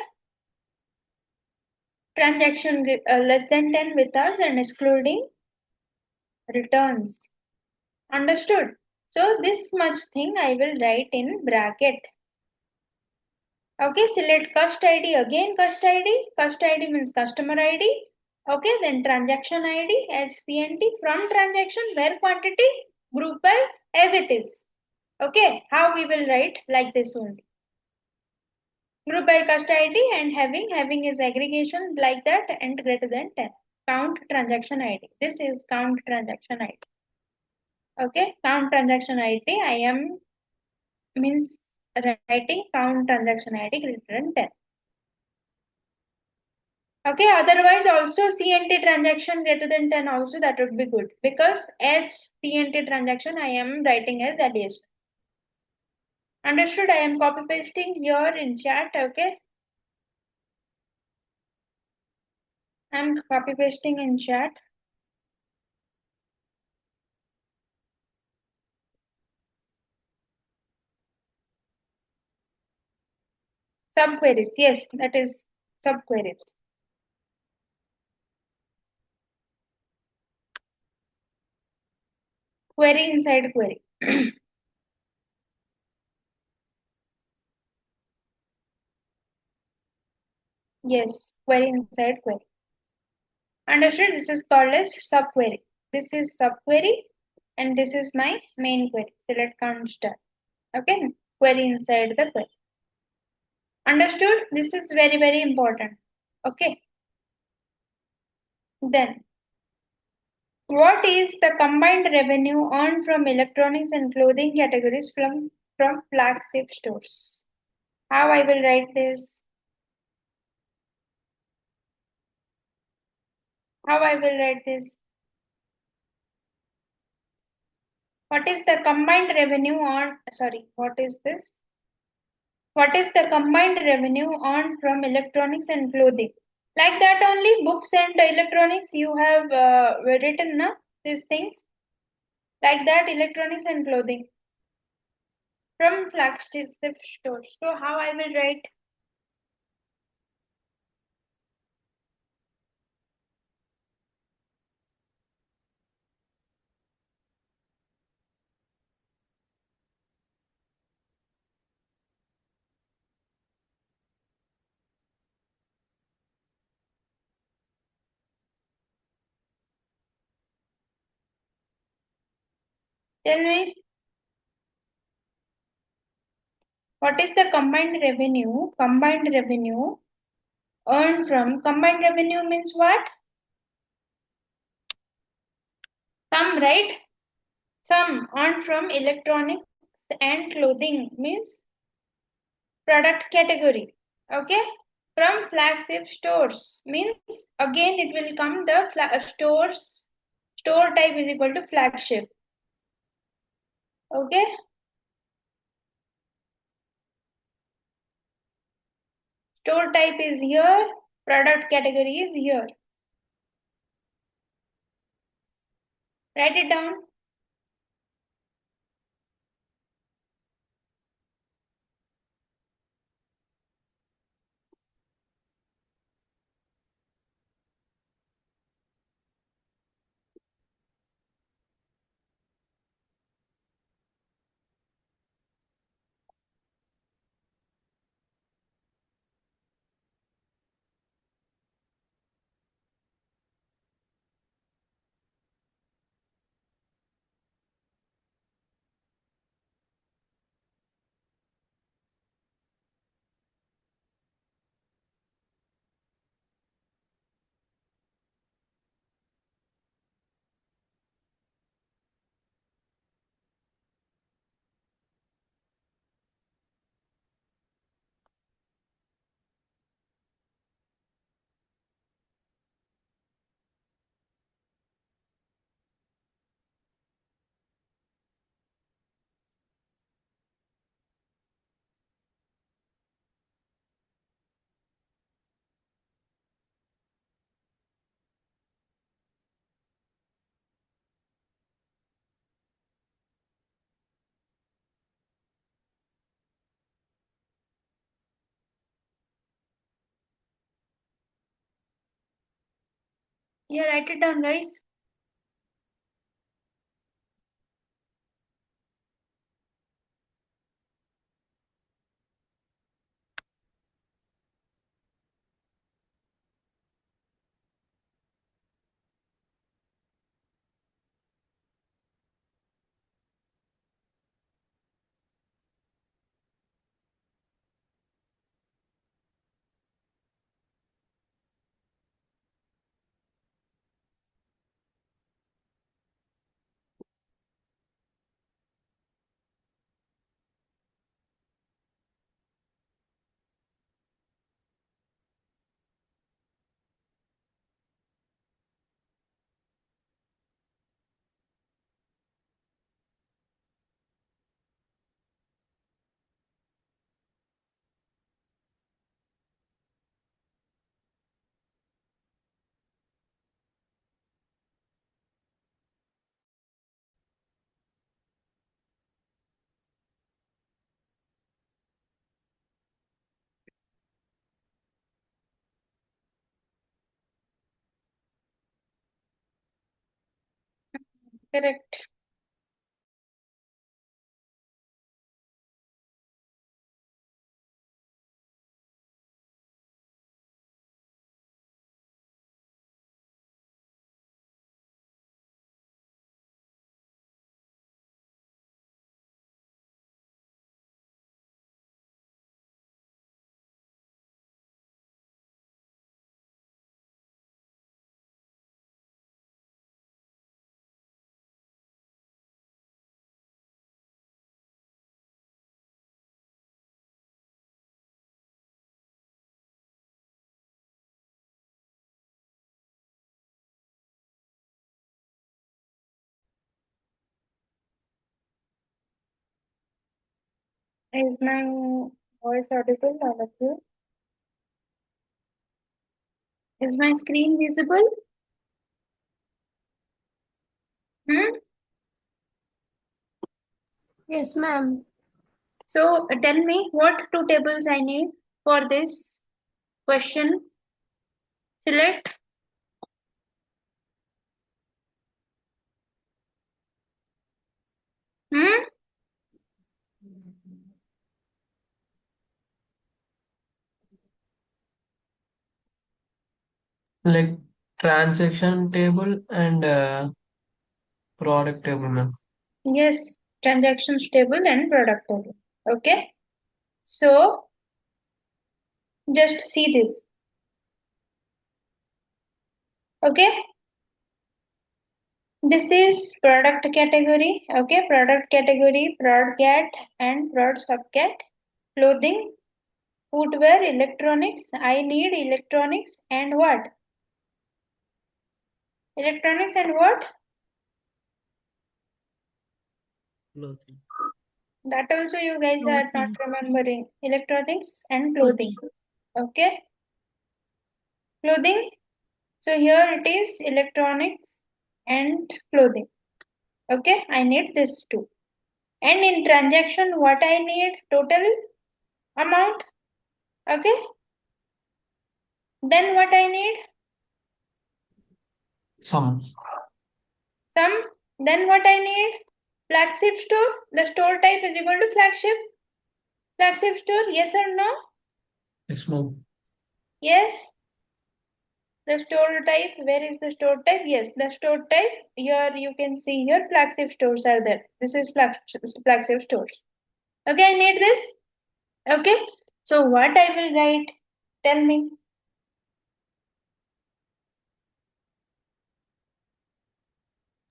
transaction less than 10 with us and excluding returns. Understood? So this much thing I will write in bracket. Okay, select cust ID, again cust ID means customer ID. Okay, then transaction ID as CNT from transaction where quantity group by as it is. Okay, how we will write like this only. Group by cust ID and having is aggregation like that and greater than 10. Count transaction ID. This is count transaction ID. Okay, count transaction ID. I am means writing count transaction ID greater than 10. Okay, otherwise also CNT transaction greater than 10 also that would be good because as CNT transaction I am writing as alias. Understood? I am copy pasting here in chat. Okay, I am copy pasting in chat. Subqueries, yes, that is subqueries. Query inside query. Yes, query inside query. Understood? This is called as subquery. This is subquery and this is my main query. Select count star. Okay, query inside the query. Understood? This is very, very important. Okay. Then, what is the combined revenue earned from electronics and clothing categories from flagship stores? How I will write this? How I will write this? What is the combined revenue on, sorry, what is this? What is the combined revenue earned from electronics and clothing? Like that only, books and electronics you have written na, these things. Like that, electronics and clothing from flagship stores. So how I will write? Tell me, what is the combined revenue? Combined revenue earned from combined revenue means what? Sum, right? Sum earned from electronics and clothing means product category. Okay? From flagship stores means again it will come the stores. Store type is equal to flagship. Okay? Store type is here. Product category is here. Write it down. Yeah, write it down, guys. Correct. Is my voice audible, all of you? Is my screen visible? Hmm? Yes, ma'am. So tell me what two tables I need for this question. Select. Hmm? Like transaction table and product table, ma'am. Yes, transactions table and product table. Okay. So just see this. Okay. This is product category. Okay. Product category, prod cat and prod subcat. Clothing, footwear, electronics. I need electronics and what? Electronics and what? Clothing. That also you guys are not remembering. Electronics and clothing. Okay. Clothing. So here it is electronics and clothing. Okay. I need this too. And in transaction, what I need? Total amount. Okay. Then what I need? Some. Some. Then what I need? Flagship store. The store type is equal to flagship. Flagship store. Yes or no? Yes, ma'am. Yes. The store type, where is the store type? Yes, the store type. Here you can see here flagship stores are there. This is flagship stores. Okay, I need this. Okay. So what I will write? Tell me.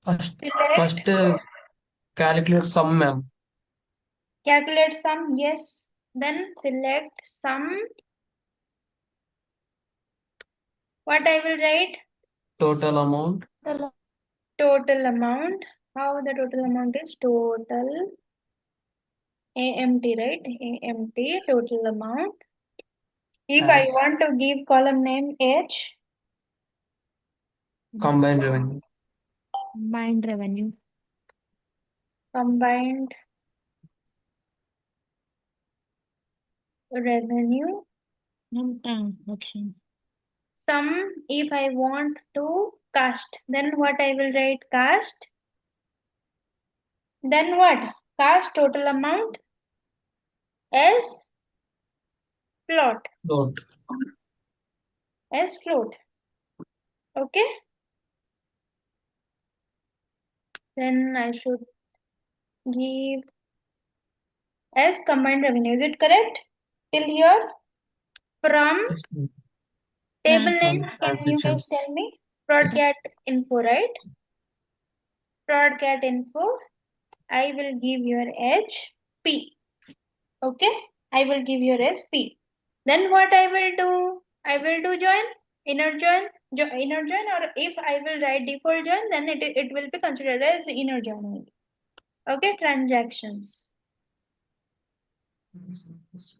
First, Select. calculate sum, ma'am. Calculate sum. Yes. Then select sum. What I will write? Total amount. Total amount. How the total amount is? Total AMT, right? AMT, total amount. If I As want to give column name H, combined revenue. Combined revenue. combined revenue. And transaction. Sum, if I want to Cast. Then what I will write? Cast. Then what? Cast total amount as float. Float. As float. Okay. Then I should give as combined revenue. Is it correct? Till here? From Yes, ma'am. table Yeah. name, From can you guys transactions. tell me? Broadcat info, right? Broadcat info. I will give your HP. Okay? I will give your SP. Then what I will do? I will do join, inner join, inner join, or if I will write default join, then it will be considered as inner join only. Okay, transactions.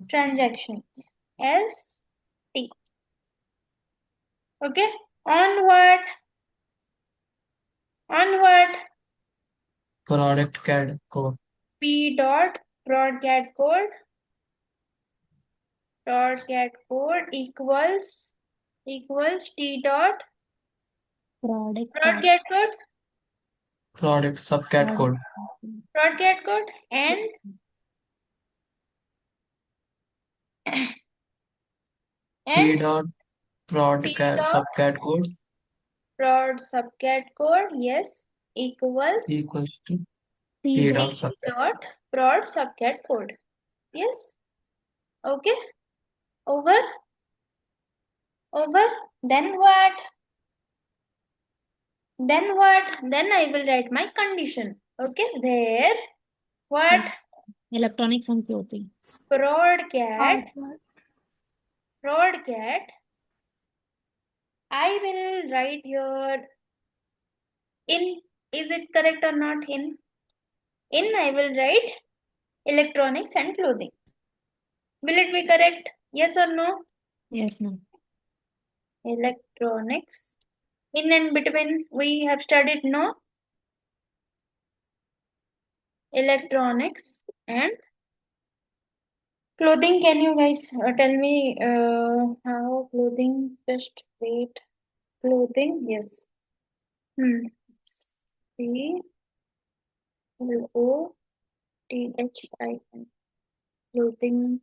Transactions. ST. Okay, on what? On what? Product CAD code. P dot broadcat code. Broadcat code equals T dot broadcat code. Product subcat code. Broadcat code and P dot prod P cat dot subcat code prod subcat code, yes, equals equals to P P P dot subcat. dot prod subcat code. Yes. Okay. Over. Over. Then what? Then what? Then I will write my condition. Okay. There. What? Electronics and clothing. Broadcat. Broadcat. I will write here in. Is it correct or not? In I will write electronics and clothing. Will it be correct? Yes or no? Yes, ma'am. Electronics. In and between we have studied no. Electronics and clothing. Can you guys tell me how clothing? Just wait. Clothing. Yes. C L O T H I N. Clothing.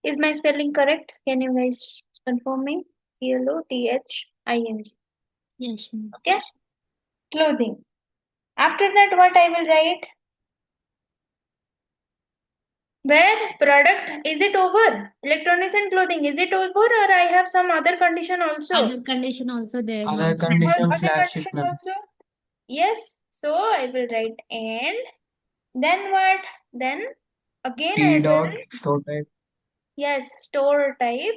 Is my spelling correct? Can you guys confirm me? CLOTHING. Yes, ma'am. Okay. Clothing. After that, what I will write? Where product, is it over? Electronics and clothing, is it over, or I have some other condition also? Other condition also there, Other ma'am. condition Other flat sheet, condition ma'am. also? Yes. So I will write and then what? Then again I T dot will, store type yes, store type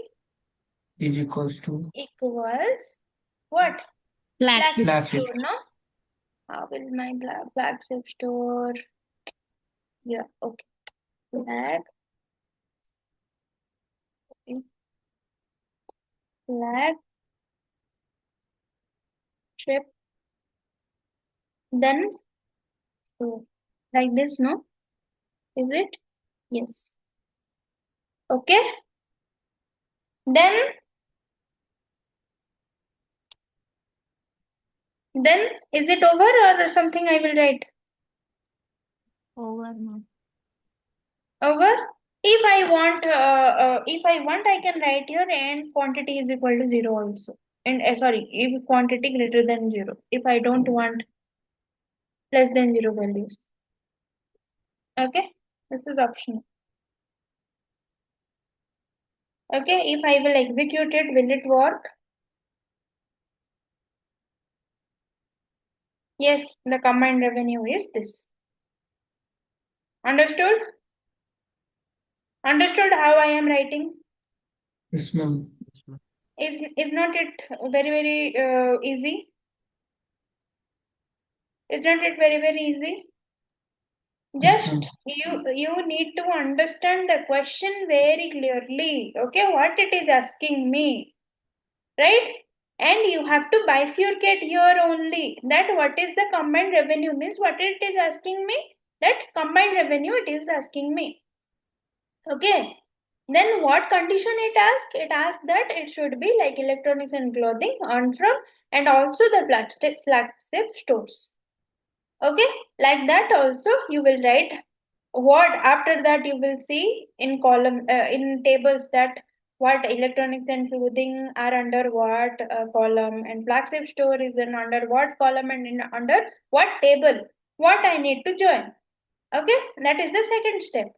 is equals to equals what? Flat Flag sheet. flat store, sheet. no? How will my flagship store? Yeah, okay. Flag. Okay. Flag. Ship. Then so like this, no? Is it? Yes. Okay. Then is it over or something I will write? Over, ma'am. Over. If I want, I can write here and quantity is equal to 0 also. And sorry, if quantity greater than 0. If I don't want less than 0 values. Okay. This is optional. Okay. If I will execute it, will it work? Yes. The combined revenue is this. Understood? Understood how I am writing? Yes, ma'am. Is not it very easy? Is not it very easy? Yes, ma'am. Just you need to understand the question very clearly. Okay, what it is asking me, right? And you have to bifurcate here only. That what is the combined revenue means what it is asking me. That combined revenue it is asking me. Okay. Then what condition it asks? It asks that it should be like electronics and clothing, on from, and also the flagship stores. Okay, like that also you will write what after that you will see in column in tables that what electronics and clothing are under what column, and flagship store is in under what column, and in under what table, what I need to join. Okay, that is the second step.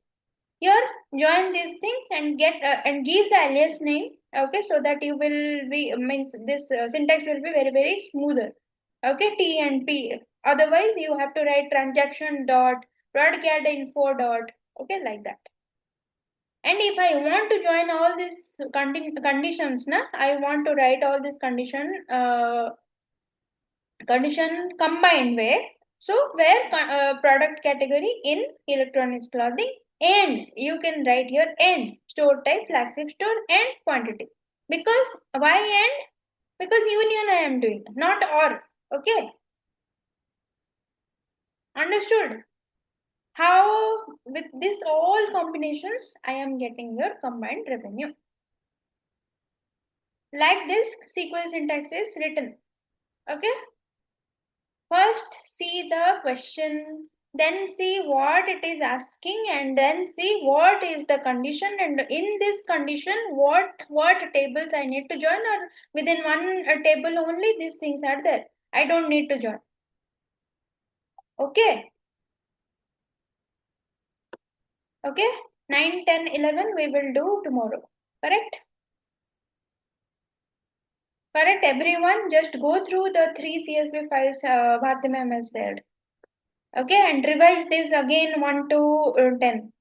Here join these things and get and give the alias name. Okay, so that you will be means this syntax will be very smoother. Okay, T and P. Otherwise you have to write transaction dot broadcast info dot. Okay, like that. And if I want to join all these conditions, na, I want to write all this condition combined way. So where product category in electronics clothing, and you can write here and store type flagship store and quantity. Because why and? Because union I am doing, not or. Okay, understood? How with this all combinations I am getting your combined revenue. Like this SQL syntax is written. Okay. First, see the question, then see what it is asking, and then see what is the condition, and in this condition, what tables I need to join, or within one table only these things are there. I don't need to join. Okay. Okay. 9, 10, 11 we will do tomorrow. Correct? Correct, everyone. Just go through the 3 CSV files Bharti ma'am has said. Okay, and revise this again 1 to 10.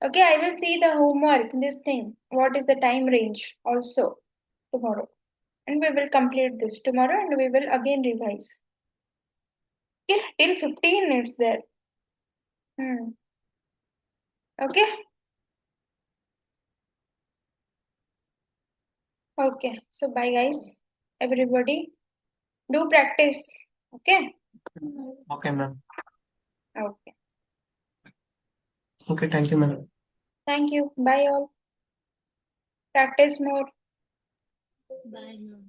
Okay, I will see the homework, this thing. What is the time range also tomorrow. And we will complete this tomorrow and we will again revise. Okay, till 15 it's there. Okay. Okay, so bye guys. Everybody. Do practice. Okay. Okay, ma'am. Okay. Okay, thank you, ma'am. Thank you. Bye all. Practice more. Bye, ma'am.